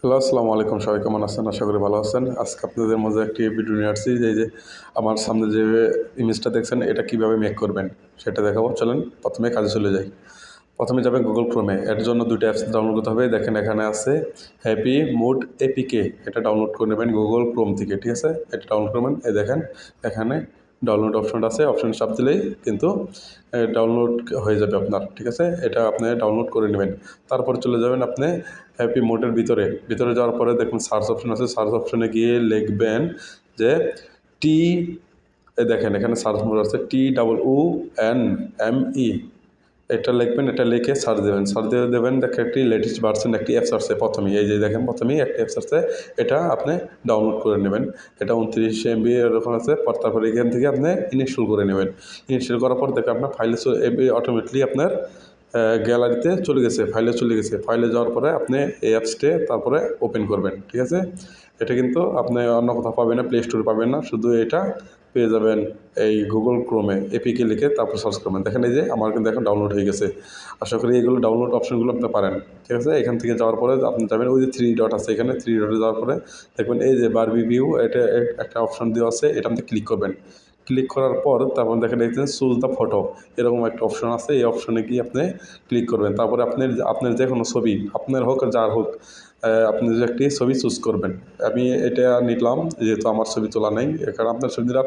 Hello, আসসালামু আলাইকুম। সবাই কেমন আছেন? আশা করি ভালো আছেন। আজকে আপনাদের মাঝে একটি ভিডিও নিয়ে আসছি যে আমার সামনে যে ইমেজটা দেখছেন এটা কিভাবে মেক করবেন সেটা দেখাবো। চলেন প্রথমে কাজে চলে যাই। প্রথমে যাবেন গুগল ক্রোমে। এর জন্য ২টা অ্যাপস ডাউনলোড করতে হবে। দেখেন এখানে আছে হ্যাপি মুড এপিকে। এটা ডাউনলোড করে নেবেন গুগল ক্রোম থেকে, ঠিক আছে? এটা ডাউনলোড করবেন। এই দেখেন এখানে ডাউনলোড অপশনটা আছে। অপশন চাপ দিলেই কিন্তু ডাউনলোড হয়ে যাবে আপনার, ঠিক আছে? এটা আপনি ডাউনলোড করে নেবেন। তারপর চলে যাবেন আপনি হ্যাপি মোডের ভিতরে যাওয়ার পরে দেখুন সার্চ অপশন আছে। সার্চ অপশনে গিয়ে লিখবেন যে টি, এই দেখেন এখানে সার্চ মোড আছে TOONME। এটা লিখবেন, এটা লিখে সার্চ দেবেন। সার্চ দিয়ে দেবেন, দেখেন একটি লেটেস্ট ভার্সন একটি অ্যাপস আসছে প্রথমেই। এই যে দেখেন প্রথমেই একটা অ্যাপস আসছে, এটা আপনি ডাউনলোড করে নেবেন। এটা 29 MB এরকম আছে। তারপরে এখান থেকে আপনি ইনস্টল করে নেবেন। ইনস্টল করার পর দেখেন আপনার ফাইলে অটোমেটিকলি আপনার গ্যালারিতে চলে গেছে, ফাইলে চলে গেছে। ফাইলে যাওয়ার পরে আপনি এই অ্যাপসটি তারপরে ওপেন করবেন, ঠিক আছে? এটা কিন্তু আপনি অন্য কোথাও পাবেন না, প্লে স্টোরে পাবেন না, শুধু এটা পেয়ে যাবেন এই গুগল ক্রোমে। এপিকে লিখে তারপর সার্চ করবেন। দেখেন এই যে আমার কিন্তু এখন ডাউনলোড হয়ে গেছে। আশা করি এইগুলো ডাউনলোড অপশনগুলো আপনি পারেন, ঠিক আছে? এখান থেকে যাওয়ার পরে আপনি যাবেন ওই যে 3 ডট আছে, এখানে 3 ডটে যাওয়ার পরে দেখবেন এই যে বারবি ভিউ, এটা একটা অপশন দেওয়া আছে, এটা আপনি ক্লিক করবেন। ক্লিক করার পর তারপর দেখেন এই যে চুজ দ্য ফটো, এরকম একটা অপশন আছে। এই অপশনে গিয়ে আপনি ক্লিক করবেন। তারপরে আপনার যে কোনো ছবি, আপনার হোক আর যার হোক, আপনি যে একটি ছবি চুজ করবেন। আমি এটা নিলাম যেহেতু আমার ছবি তোলা নেই, কারণ আপনার ছবি দিলে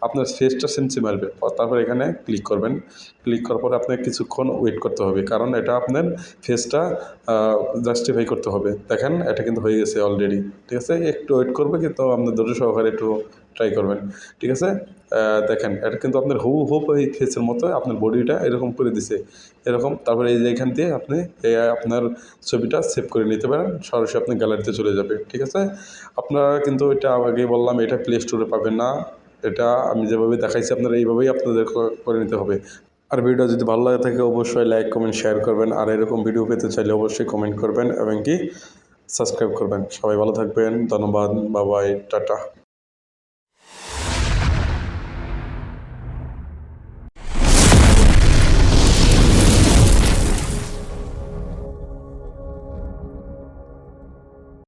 আপনার ফেসটা সেন্সি মারবে। তারপর এখানে ক্লিক করবেন। ক্লিক করার পরে আপনাকে কিছুক্ষণ ওয়েট করতে হবে, কারণ এটা আপনার ফেসটা জাস্টিফাই করতে হবে। দেখেন এটা কিন্তু হয়ে গেছে অলরেডি, ঠিক আছে? একটু ওয়েট করবে, কিন্তু আপনার ধৈর্য সহকারে একটু ট্রাই করবেন, ঠিক আছে? দেখেন এটা কিন্তু আপনার হুবহু এই ফেসের মতো আপনার বডিটা এরকম করে দিছে, এরকম। তারপরে এই যে এখান দিয়ে আপনি আপনার ছবিটা সেভ করে নিতে পারেন, সরাসরি আপনি গ্যালারিতে চলে যাবে, ঠিক আছে? আপনারা কিন্তু এটা আগেই বললাম, এটা প্লে স্টোরে পাবেন না। এটা আমি যেভাবে দেখাইছি আপনারা এইভাবেই আপনাদের করে নিতে হবে। আর ভিডিও যদি ভালো লাগে থাকে অবশ্যই লাইক কমেন্ট শেয়ার করবেন। আর এরকম ভিডিও পেতে চাইলে অবশ্যই কমেন্ট করবেন এবং কি সাবস্ক্রাইব করবেন। সবাই ভালো থাকবেন, ধন্যবাদ, বাই বাই, টাটা।